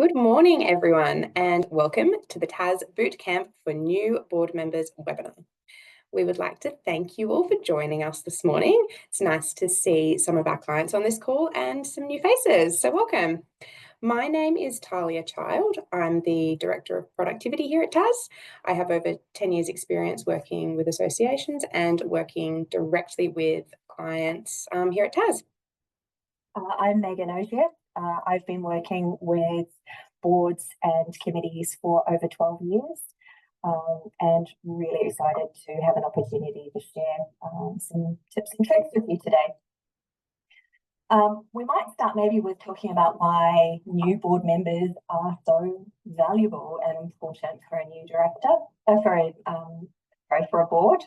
Good morning, everyone, and welcome to the TAS Bootcamp for New Board Members webinar. We would like to thank you all for joining us this morning. It's nice to see some of our clients on this call and some new faces, so welcome. My name is Thalia. I'm the Director of Productivity here at TAS. I have over 10 years experience working with associations and working directly with clients here at TAS. I'm Ogier. I've been working with boards and committees for over 12 years and really excited to have an opportunity to share some tips and tricks with you today. We might start maybe with talking about why new board members are so valuable and important for a new director, for a board.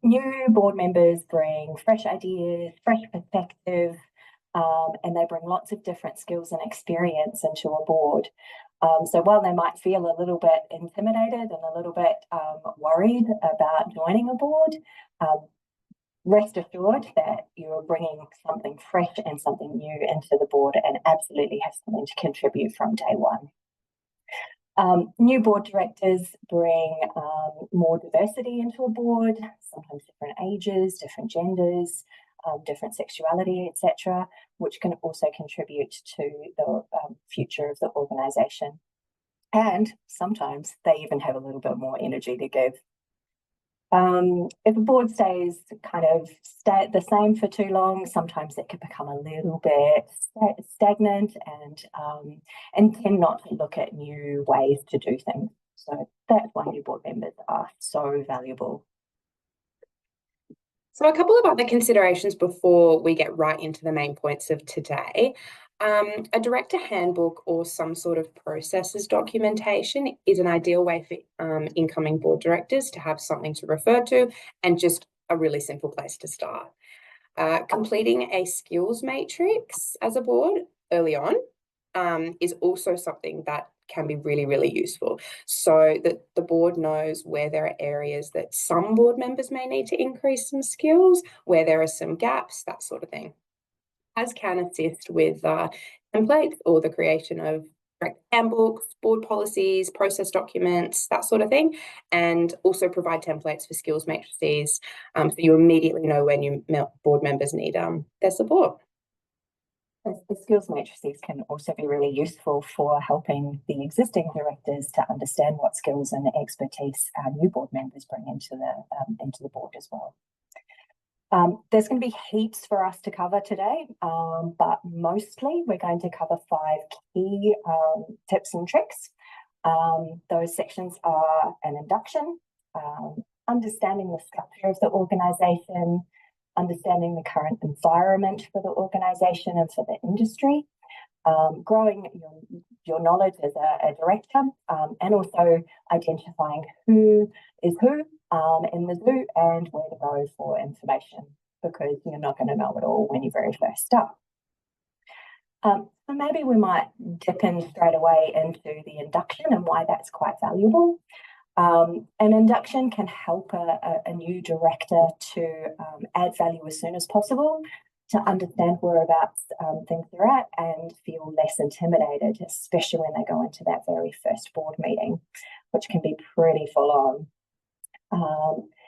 New board members bring fresh ideas, fresh perspective, and they bring lots of different skills and experience into a board. So while they might feel a little bit intimidated and a little bit worried about joining a board, rest assured that you're bringing something fresh and something new into the board and absolutely have something to contribute from day one. New board directors bring more diversity into a board, sometimes different ages, different genders, different sexuality, etc., which can also contribute to the future of the organisation. And sometimes they even have a little bit more energy to give. If a board stays kind of the same for too long, sometimes it can become a little bit stagnant and tend not to look at new ways to do things. So that's why new board members are so valuable. So a couple of other considerations before we get right into the main points of today. A director handbook or some sort of processes documentation is an ideal way for incoming board directors to have something to refer to and just a really simple place to start. Completing a skills matrix as a board early on is also something that can be really, really useful, so that the board knows where there are areas that some board members may need to increase some skills, where there are some gaps, that sort of thing. TAS can assist with templates or the creation of handbooks, board policies, process documents, that sort of thing, and also provide templates for skills matrices, so you immediately know when your board members need their support. The skills matrices can also be really useful for helping the existing directors to understand what skills and expertise our new board members bring into the board as well. There's going to be heaps for us to cover today, but mostly we're going to cover 5 key tips and tricks. Those sections are an induction, understanding the structure of the organisation, understanding the current environment for the organisation and for the industry, growing your knowledge as a director, and also identifying who is who in the zoo and where to go for information, because you're not going to know it all when you very first start. So maybe we might dip in straight away into the induction and why that's quite valuable. An induction can help a new director to add value as soon as possible, to understand whereabouts things are at and feel less intimidated, especially when they go into that very first board meeting, which can be pretty full on.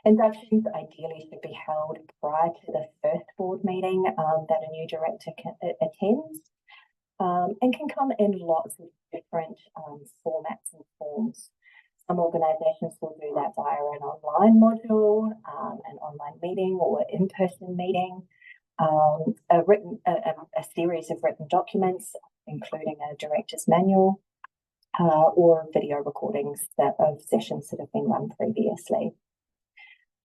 Inductions ideally should be held prior to the first board meeting that a new director attends, and can come in lots of different formats and forms. Some organisations will do that via an online module, an online meeting or in-person meeting, a series of written documents, including a director's manual, or video recordings of sessions that have been run previously.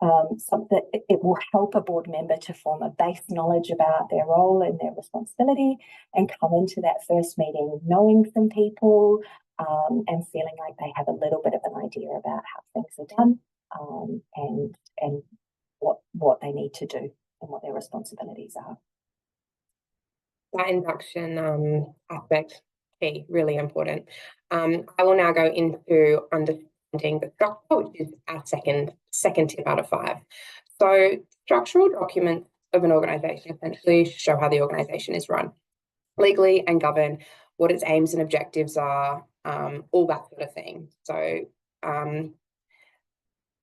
It will help a board member to form a base knowledge about their role and their responsibility and come into that first meeting knowing some people, and feeling like they have a little bit of an idea about how things are done, and what they need to do and what their responsibilities are. That induction aspect, key, really important. I will now go into understanding the structure, which is our second tip out of 5. So structural documents of an organisation essentially show how the organisation is run, legally and govern what its aims and objectives are, all that sort of thing. So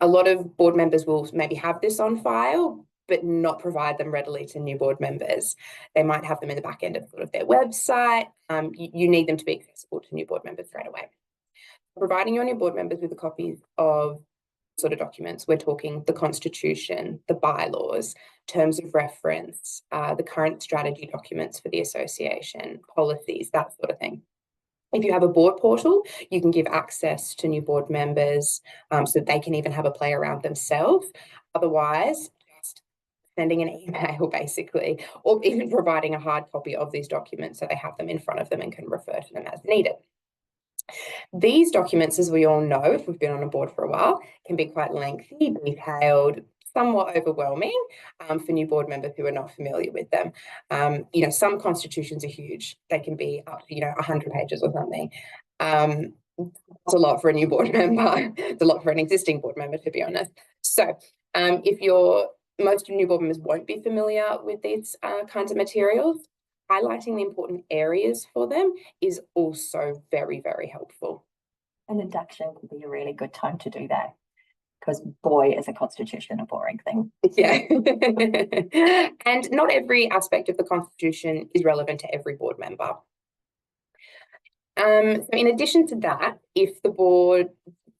a lot of board members will maybe have this on file, but not provide them readily to new board members. They might have them in the back end of sort of their website. You need them to be accessible to new board members straight away. Providing your new board members with a copy of sort of documents, we're talking the constitution, the bylaws, terms of reference, the current strategy documents for the association, policies, that sort of thing. If you have a board portal, you can give access to new board members so that they can even have a play around themselves. Otherwise, just sending an email basically, or even providing a hard copy of these documents so they have them in front of them and can refer to them as needed. These documents, as we all know, if we've been on a board for a while, can be quite lengthy, detailed, somewhat overwhelming for new board members who are not familiar with them. Some constitutions are huge. They can be up to, 100 pages or something. It's a lot for a new board member. It's a lot for an existing board member, to be honest. So most new board members won't be familiar with these kinds of materials. Highlighting the important areas for them is also very, very helpful. An induction could be a really good time to do that, because boy, is a constitution a boring thing. Yeah. And not every aspect of the constitution is relevant to every board member. So in addition to that, if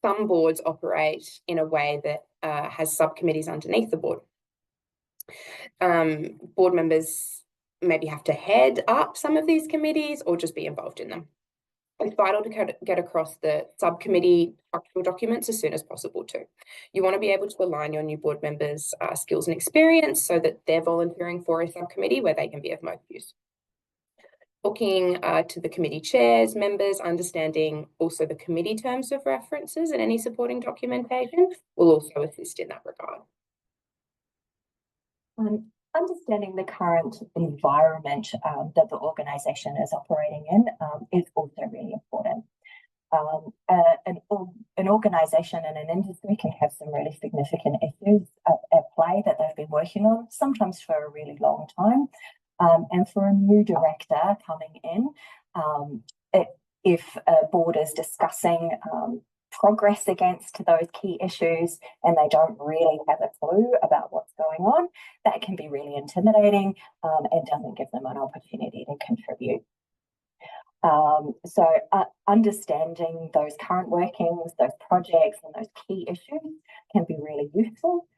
some boards operate in a way that has subcommittees underneath the board, board members maybe have to head up some of these committees or just be involved in them. It's vital to get across the subcommittee structural documents as soon as possible too. You want to be able to align your new board members' skills and experience so that they're volunteering for a subcommittee where they can be of most use. Talking to the committee chairs, members, understanding also the committee terms of references and any supporting documentation will also assist in that regard. Understanding the current environment that the organisation is operating in is also really important. An organisation and an industry can have some really significant issues at play that they've been working on, sometimes for a really long time. And for a new director coming in, if a board is discussing progress against those key issues and they don't really have a clue about what's going on, that can be really intimidating and doesn't give them an opportunity to contribute. So understanding those current workings, those projects and those key issues can be really useful.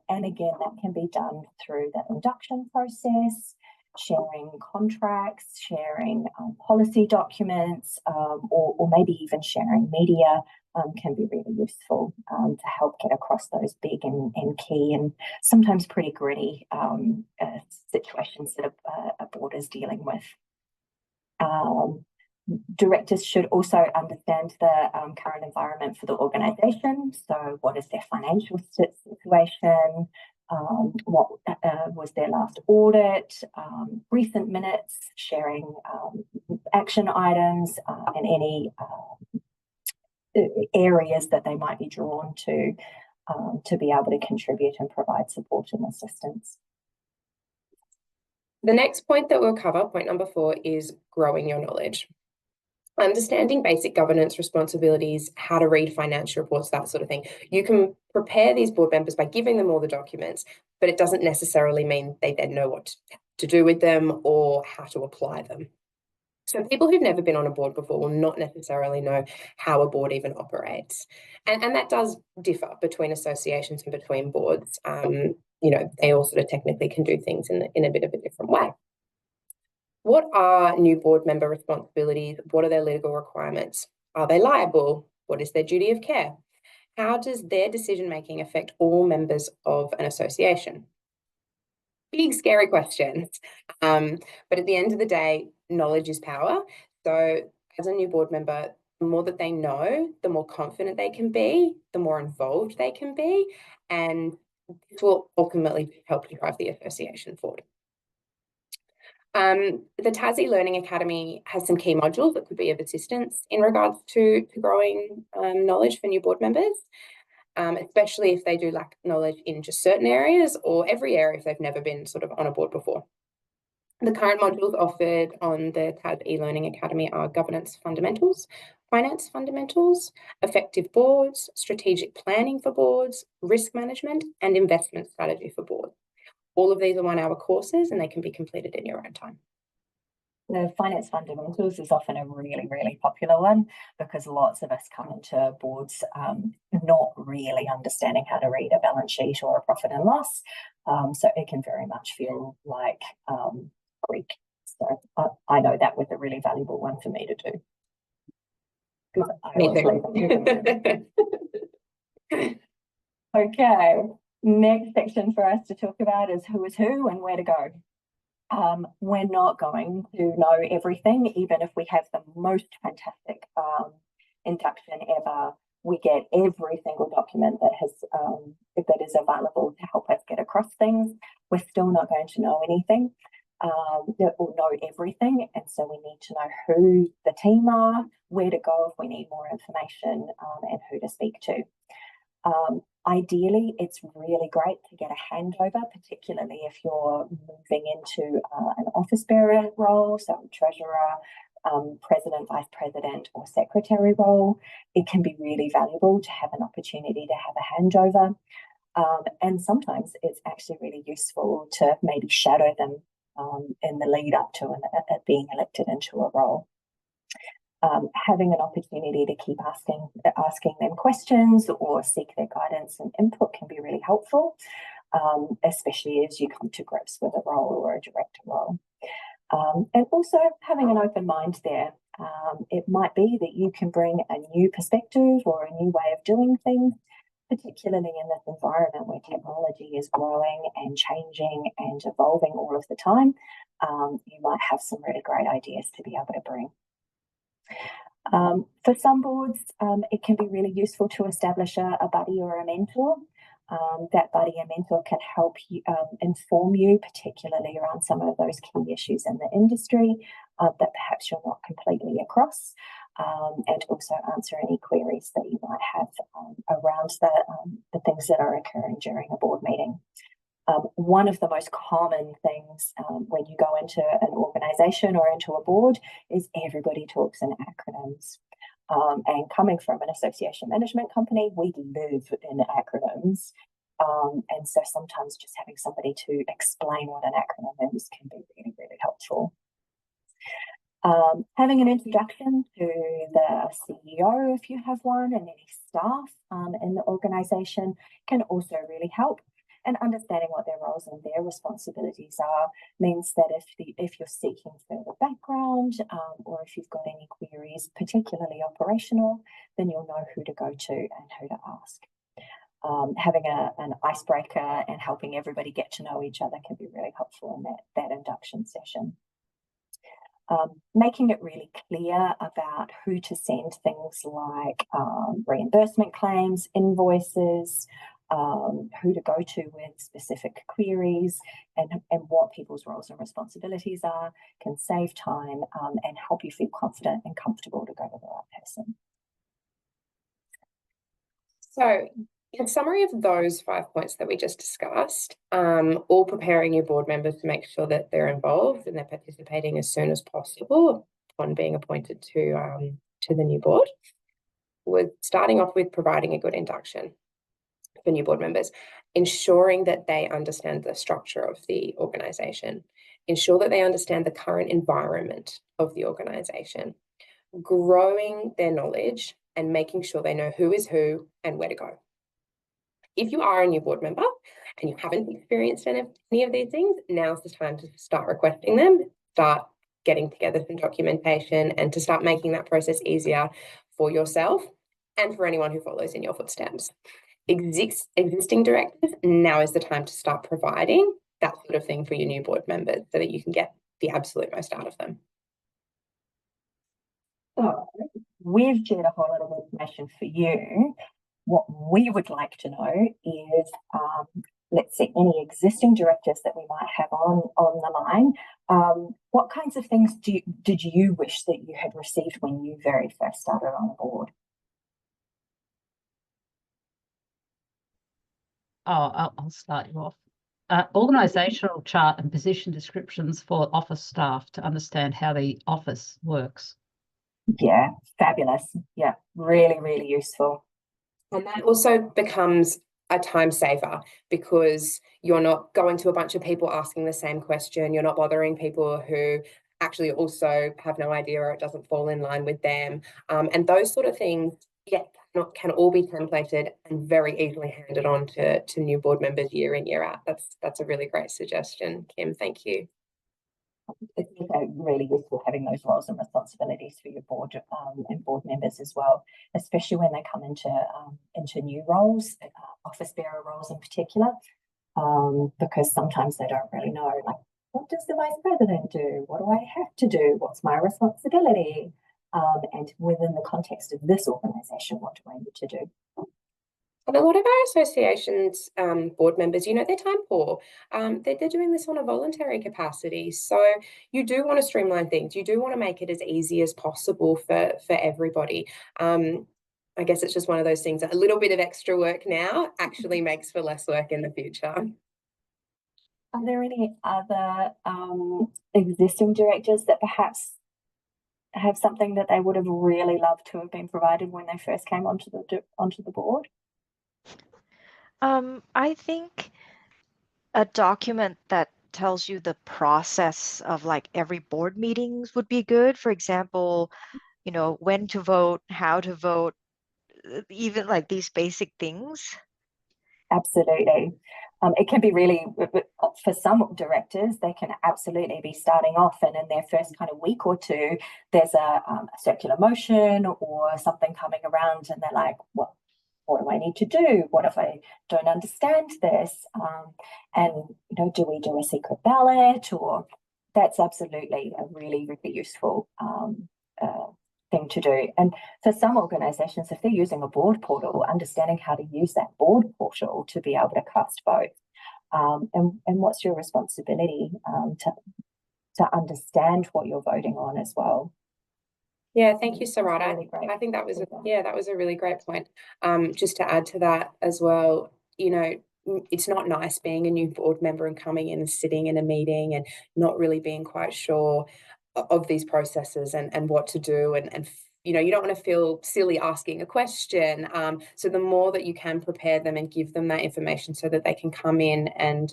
And again, that can be done through the induction process, sharing contracts, sharing policy documents, or maybe even sharing media can be really useful to help get across those big and key and sometimes pretty gritty situations that a board is dealing with. Directors should also understand the current environment for the organisation. So what is their financial situation? What was their last audit, recent minutes, sharing action items and any areas that they might be drawn to be able to contribute and provide support and assistance. The next point that we'll cover, point number 4, is growing your knowledge. Understanding basic governance responsibilities, how to read financial reports, that sort of thing. You can prepare these board members by giving them all the documents, but it doesn't necessarily mean they then know what to do with them or how to apply them. So people who've never been on a board before will not necessarily know how a board even operates. And that does differ between associations and between boards. They all sort of technically can do things in a bit of a different way. What are new board member responsibilities? What are their legal requirements? Are they liable? What is their duty of care? How does their decision-making affect all members of an association? Big, scary questions. But at the end of the day, knowledge is power. So as a new board member, the more that they know, the more confident they can be, the more involved they can be, and this will ultimately help to drive the association forward. The Tassie Learning Academy has some key modules that could be of assistance in regards to growing knowledge for new board members, especially if they do lack knowledge in just certain areas or every area if they've never been sort of on a board before. The current modules offered on the TAB e-learning academy are governance fundamentals, finance fundamentals, effective boards, strategic planning for boards, risk management, and investment strategy for boards. All of these are 1-hour courses and they can be completed in your own time. The finance fundamentals is often a really, really popular one because lots of us come into boards not really understanding how to read a balance sheet or a profit and loss. So it can very much feel like Greek. So I know that was a really valuable one for me to do. Me too. Okay, next section for us to talk about is who is who and where to go. We're not going to know everything, even if we have the most fantastic induction ever. We get every single document that is available to help us get across things. We're still not going to know anything or know everything, and so we need to know who the team are, where to go if we need more information, and who to speak to. Ideally, it's really great to get a handover, particularly if you're moving into an office bearer role, so treasurer, president, vice president, or secretary role. It can be really valuable to have an opportunity to have a handover. And sometimes it's actually really useful to maybe shadow them in the lead up to being elected into a role. Having an opportunity to keep asking them questions or seek their guidance and input can be really helpful, especially as you come to grips with a role or a director role. And also having an open mind there. It might be that you can bring a new perspective or a new way of doing things, particularly in this environment where technology is growing and changing and evolving all of the time. You might have some really great ideas to be able to bring. For some boards, it can be really useful to establish a buddy or a mentor. That buddy and mentor can help you inform you, particularly around some of those key issues in the industry that perhaps you're not completely across, and also answer any queries that you might have around the things that are occurring during a board meeting. One of the most common things when you go into an organisation or into a board is everybody talks in acronyms. And coming from an association management company, we live in acronyms. And so sometimes just having somebody to explain what an acronym is can be really, really helpful. Having an introduction to the CEO, if you have one, and any staff in the organisation can also really help. And understanding what their roles and their responsibilities are means that if you're seeking further background or if you've got any queries, particularly operational, then you'll know who to go to and who to ask. Having an icebreaker and helping everybody get to know each other can be really helpful in that induction session. Making it really clear about who to send things like reimbursement claims, invoices, who to go to with specific queries, and what people's roles and responsibilities are can save time and help you feel confident and comfortable to go to the right person. So, in summary of those 5 points that we just discussed, all preparing your board members to make sure that they're involved and they're participating as soon as possible upon being appointed to the new board. We're starting off with providing a good induction for new board members, ensuring that they understand the structure of the organisation, ensure that they understand the current environment of the organisation, growing their knowledge and making sure they know who is who and where to go. If you are a new board member and you haven't experienced any of these things, now's the time to start requesting them, start getting together some documentation, and to start making that process easier for yourself and for anyone who follows in your footsteps. Existing directors, now is the time to start providing that sort of thing for your new board members so that you can get the absolute most out of them. So we've shared a whole lot of information for you. What we would like to know is, let's see, any existing directors that we might have on the line. What kinds of things did you wish that you had received when you very first started on the board? I'll start you off. organisational chart and position descriptions for office staff to understand how the office works. Yeah, fabulous. Yeah, really, really useful. And that also becomes a time saver because you're not going to a bunch of people asking the same question. You're not bothering people who actually also have no idea or it doesn't fall in line with them. And those sort of things, yeah, can all be templated and very easily handed on to new board members year in, year out. That's a really great suggestion, Kim. Thank you. It's really useful having those roles and responsibilities for your board and board members as well, especially when they come into new roles, office bearer roles in particular, because sometimes they don't really know, like, what does the vice president do? What do I have to do? What's my responsibility? And within the context of this organisation, what do I need to do? And a lot of our associations, board members, they're time poor. They're doing this on a voluntary capacity. So you do want to streamline things. You do want to make it as easy as possible for everybody. I guess it's just one of those things that a little bit of extra work now actually makes for less work in the future. Are there any other existing directors that perhaps have something that they would have really loved to have been provided when they first came onto the board? I think a document that tells you the process of like every board meetings would be good. For example, when to vote, how to vote, even like these basic things. Absolutely. It can be really, for some directors, they can absolutely be starting off and in their first kind of week or two, there's a circular motion or something coming around and they're like, what do I need to do? What if I don't understand this? And, do we do a secret ballot? Or that's absolutely a really, really useful thing to do. And for some organisations, if they're using a board portal, understanding how to use that board portal to be able to cast votes. And what's your responsibility to understand what you're voting on as well. Yeah, thank you, Sarada. Really I think that was a really great point. Just to add to that as well, it's not nice being a new board member and coming in and sitting in a meeting and not really being quite sure of these processes and what to do and you don't want to feel silly asking a question. So the more that you can prepare them and give them that information so that they can come in and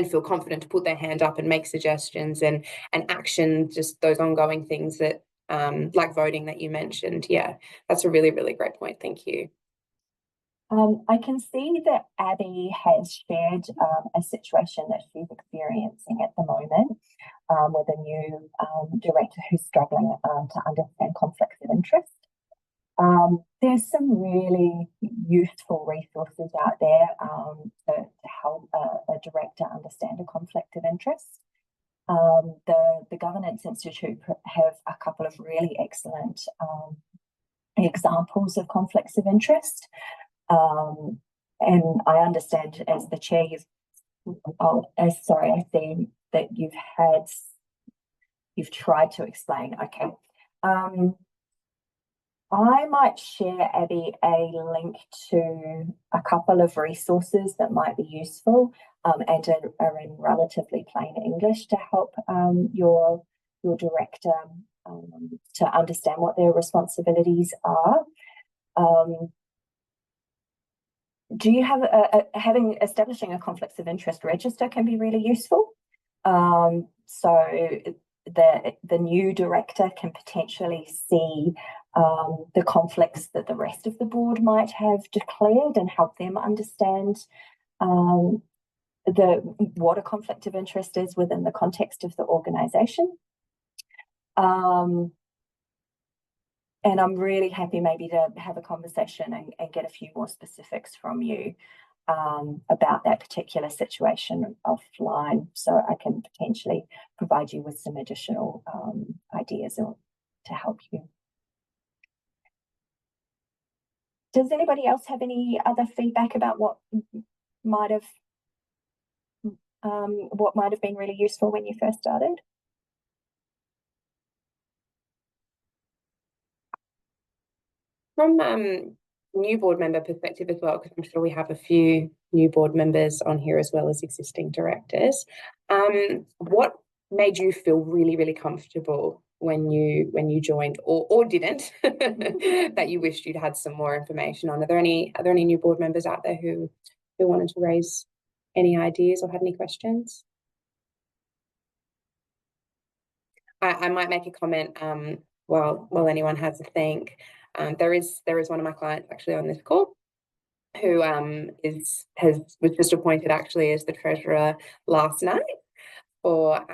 feel confident to put their hand up and make suggestions and action just those ongoing things that like voting that you mentioned. Yeah, that's a really, really great point. Thank you. I can see that Abby has shared a situation that she's experiencing at the moment with a new director who's struggling to understand conflicts of interest. There's some really useful resources out there to help a director understand a conflict of interest. The Governance Institute have a couple of really excellent examples of conflicts of interest. And I understand as the chair, I see that you've tried to explain. Okay. I might share, Abby, a link to a couple of resources that might be useful and are in relatively plain English to help your director to understand what their responsibilities are. Do you have establishing a conflicts of interest register can be really useful. So the new director can potentially see the conflicts that the rest of the board might have declared and help them understand what a conflict of interest is within the context of the organisation. And I'm really happy maybe to have a conversation and get a few more specifics from you about that particular situation offline, so I can potentially provide you with some additional ideas to help you. Does anybody else have any other feedback about what might have been really useful when you first started? From new board member perspective as well, because I'm sure we have a few new board members on here as well as existing directors. What made you feel really, really comfortable when you joined, or didn't, that you wished you'd had some more information on? Are there any new board members out there who wanted to raise any ideas or had any questions? I might make a comment while anyone has a think. There is one of my clients actually on this call who was just appointed actually as the treasurer last night for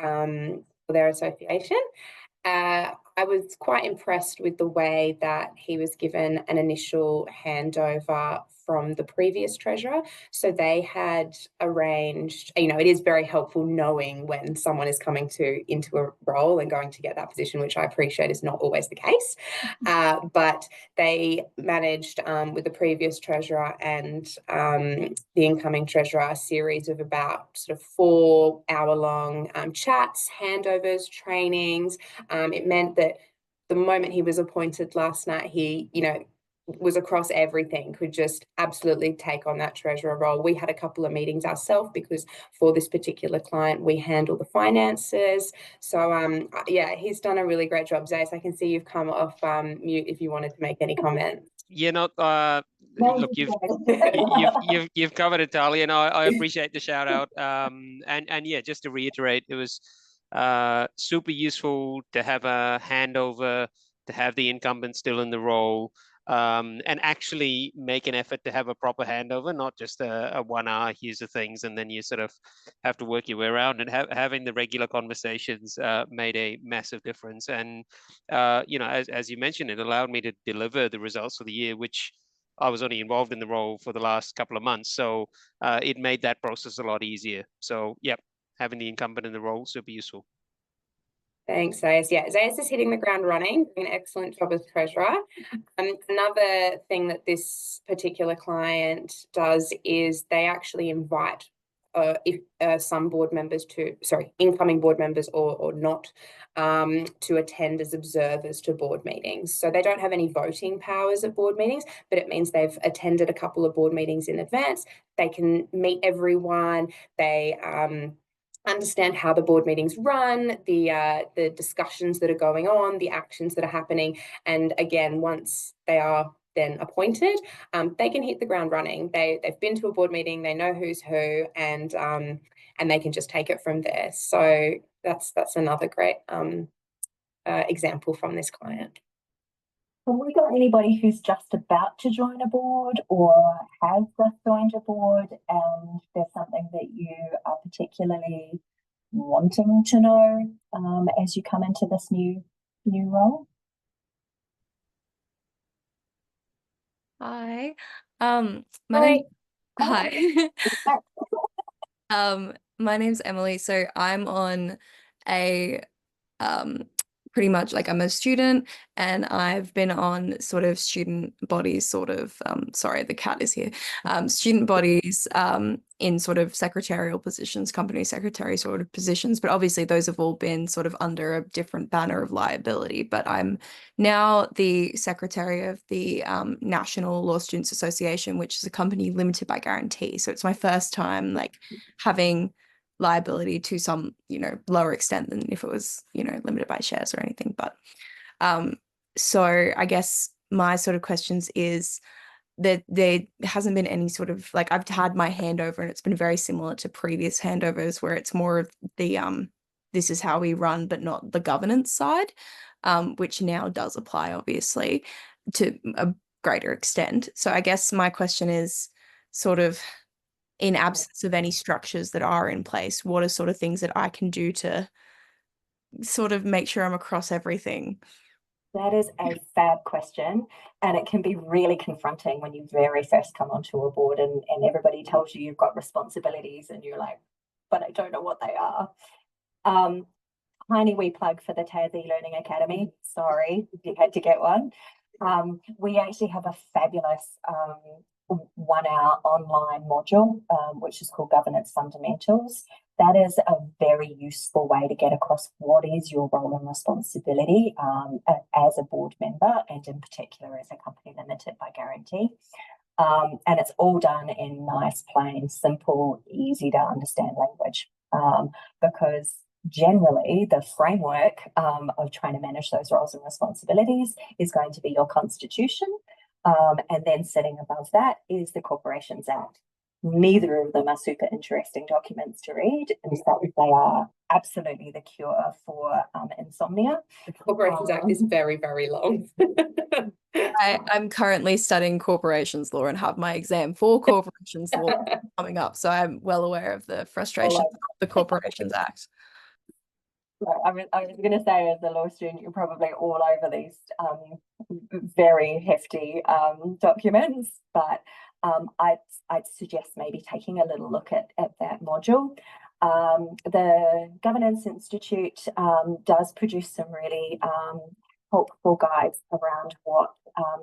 their association. I was quite impressed with the way that he was given an initial handover from the previous treasurer. So they had arranged, it is very helpful knowing when someone is coming into a role and going to get that position, which I appreciate is not always the case. But they managed with the previous treasurer and the incoming treasurer a series of about sort of 4-hour-long chats, handovers, trainings. It meant that the moment he was appointed last night, he, was across everything, could just absolutely take on that treasurer role. We had a couple of meetings ourselves because for this particular client, we handle the finances. So, yeah, he's done a really great job. Zayas, I can see you've come off mute if you wanted to make any comments. Yeah, look, you've covered it, Thalia, and I appreciate the shout out. And yeah, just to reiterate, it was super useful to have a handover, to have the incumbent still in the role, and actually make an effort to have a proper handover, not just a 1 hour here's the things and then you sort of have to work your way around. And having the regular conversations made a massive difference. And as you mentioned, it allowed me to deliver the results for the year, which I was only involved in the role for the last couple of months. So it made that process a lot easier. So yeah, having the incumbent in the role, super useful. Thanks, Zayas. Yeah, Zayas is hitting the ground running, doing an excellent job as treasurer. Another thing that this particular client does is they actually invite some board members incoming board members or not, to attend as observers to board meetings. So they don't have any voting powers at board meetings, but it means they've attended a couple of board meetings in advance. They can meet everyone. They understand how the board meetings run, the discussions that are going on, the actions that are happening. And again, once they are then appointed, they can hit the ground running. They've been to a board meeting, they know who's who, and they can just take it from there. So that's another great example from this client. Have we got anybody who's just about to join a board or has just joined a board and there's something that you are particularly wanting to know as you come into this new role? Hi. Hi. My name's Emily. So I'm on a pretty much like I'm a student and I've been on sort of student bodies sorry, the cat is here. Student bodies in sort of secretarial positions, company secretary sort of positions, but obviously those have all been sort of under a different banner of liability. But I'm now the secretary of the National Law Students Association, which is a company limited by guarantee. So it's my first time like having liability to some, lower extent than if it was, limited by shares or anything. But so I guess my sort of questions is that there hasn't been any sort of like I've had my handover and it's been very similar to previous handovers where it's more of the this is how we run, but not the governance side, which now does apply obviously to a greater extent. So I guess my question is sort of, in absence of any structures that are in place, what are sort of things that I can do to sort of make sure I'm across everything? That is a fab question, and it can be really confronting when you very first come onto a board and everybody tells you you've got responsibilities and you're like, but I don't know what they are. Tiny wee plug for the Thalia Learning Academy. Sorry, you had to get one. We actually have a fabulous 1 hour online module, which is called Governance Fundamentals. that is a very useful way to get across what is your role and responsibility as a board member, and in particular as a company limited by guarantee. And it's all done in nice, plain, simple, easy to understand language, because generally the framework of trying to manage those roles and responsibilities is going to be your constitution, and then sitting above that is the Corporations Act. Neither of them are super interesting documents to read. In fact, they are absolutely the cure for insomnia. The Corporations Act is very, very long. I'm currently studying corporations law and have my exam for corporations law coming up, so I'm well aware of the frustrations of the Corporations Act. I was going to say, as a law student, you're probably all over these very hefty documents, but I'd suggest maybe taking a little look at that module. The Governance Institute does produce some really helpful guides around what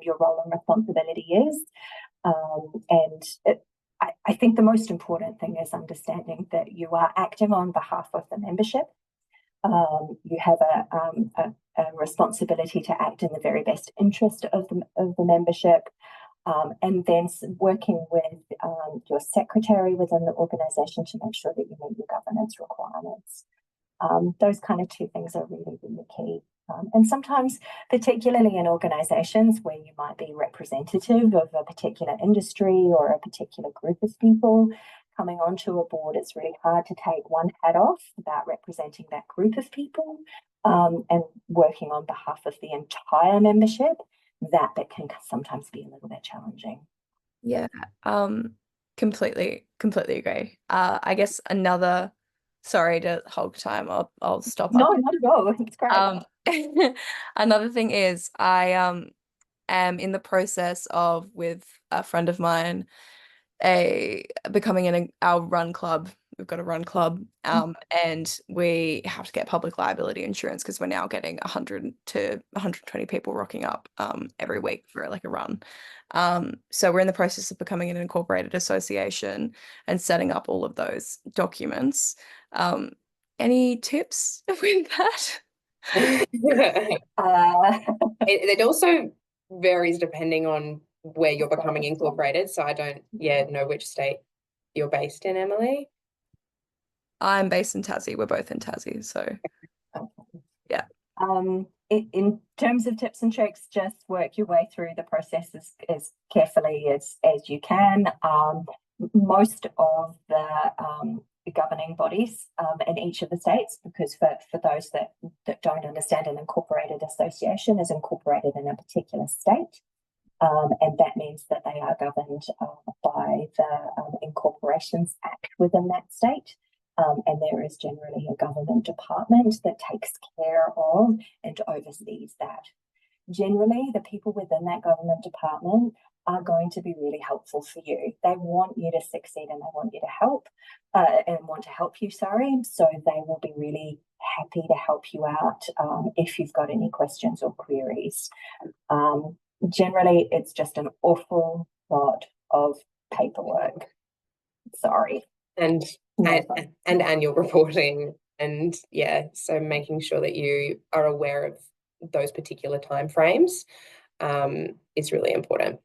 your role and responsibility is. I think the most important thing is understanding that you are acting on behalf of the membership. You have a responsibility to act in the very best interest of the membership, and then working with your secretary within the organisation to make sure that you meet your governance requirements. Those kind of two things are really, really key. And sometimes, particularly in organisations where you might be representative of a particular industry or a particular group of people, coming onto a board, it's really hard to take one hat off about representing that group of people, and working on behalf of the entire membership. That can sometimes be a little bit challenging. Yeah, completely agree. I guess sorry to hog time, I'll stop. No, not at all. It's great. Another thing is I am in the process of, with a friend of mine, becoming in our run club. We've got a run club, and we have to get public liability insurance because we're now getting 100 to 120 people rocking up every week for like a run. So we're in the process of becoming an incorporated association and setting up all of those documents. Any tips with that? It also varies depending on where you're becoming incorporated. So I don't know which state you're based in, Emily. I'm based in Tassie. We're both in Tassie, so yeah. In terms of tips and tricks, just work your way through the process as carefully as you can. Most of the governing bodies in each of the states, because for those that don't understand, an incorporated association is incorporated in a particular state. And that means that they are governed by the Incorporations Act within that state. And there is generally a government department that takes care of and oversees that. Generally, the people within that government department are going to be really helpful for you. They want you to succeed and they want you to help, So they will be really happy to help you out if you've got any questions or queries. Generally, it's just an awful lot of paperwork. Sorry. And annual reporting, and so making sure that you are aware of those particular timeframes is really important.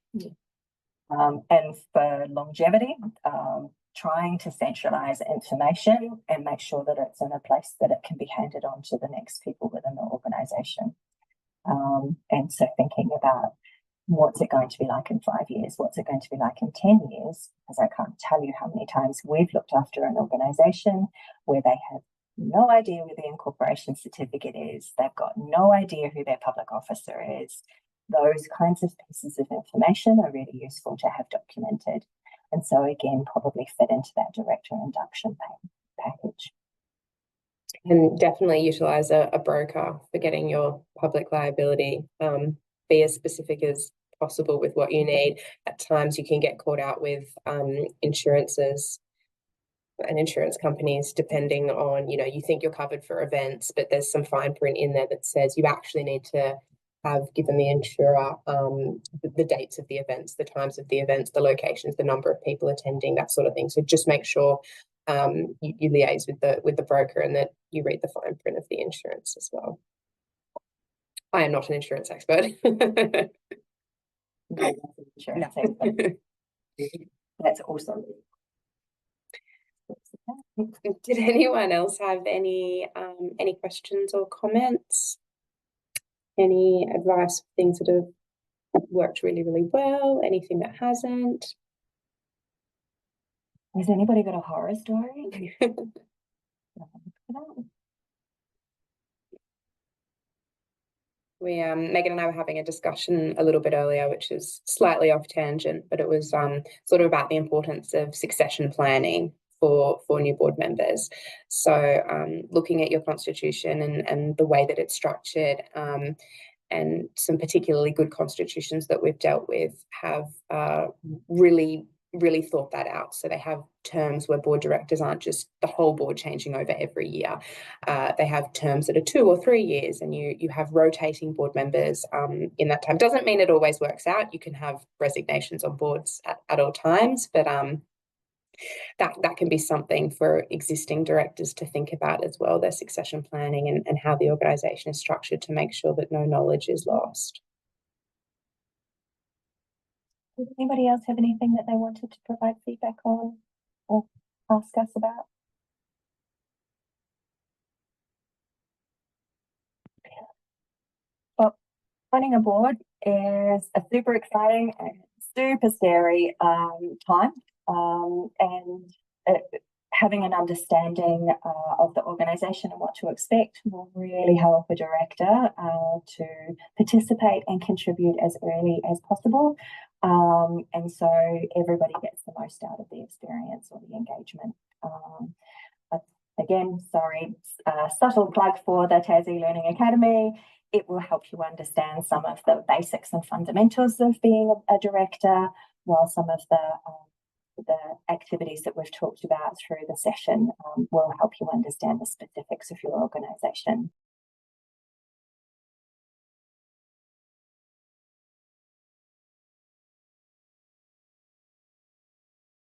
And for longevity, trying to centralise information and make sure that it's in a place that it can be handed on to the next people within the organisation. And so thinking about what's it going to be like in 5 years, what's it going to be like in 10 years, because I can't tell you how many times we've looked after an organisation where they have no idea where the incorporation certificate is, they've got no idea who their public officer is. Those kinds of pieces of information are really useful to have documented. And so again, probably fit into that director induction package. And definitely utilise a broker for getting your public liability. Be as specific as possible with what you need. At times you can get caught out with insurances and insurance companies, depending on, you think you're covered for events, but there's some fine print in there that says you actually need to have given the insurer the dates of the events, the times of the events, the locations, the number of people attending, that sort of thing. So just make sure you liaise with the broker, and that you read the fine print of the insurance as well. I am not an insurance expert. Insurance expert. That's awesome. Did anyone else have any questions or comments? Any advice, things that have worked really, really well? Anything that hasn't? Has anybody got a horror story? We Megan and I were having a discussion a little bit earlier, which is slightly off tangent, but it was sort of about the importance of succession planning for new board members. So looking at your constitution and the way that it's structured, and some particularly good constitutions that we've dealt with have really thought that out. So they have terms where board directors aren't just the whole board changing over every year. They have terms that are 2 or 3 years, and you have rotating board members in that time. Doesn't mean it always works out. You can have resignations on boards at all times, but that can be something for existing directors to think about as well, their succession planning and how the organisation is structured to make sure that no knowledge is lost. Does anybody else have anything that they wanted to provide feedback on or ask us about? Well, joining a board is a super exciting and super scary time, and having an understanding of the organisation and what to expect will really help a director to participate and contribute as early as possible. And so everybody gets the most out of the experience or the engagement. Again, sorry, subtle plug for the Tassie Learning Academy. It will help you understand some of the basics and fundamentals of being a director, while some of the activities that we've talked about through the session will help you understand the specifics of your organisation.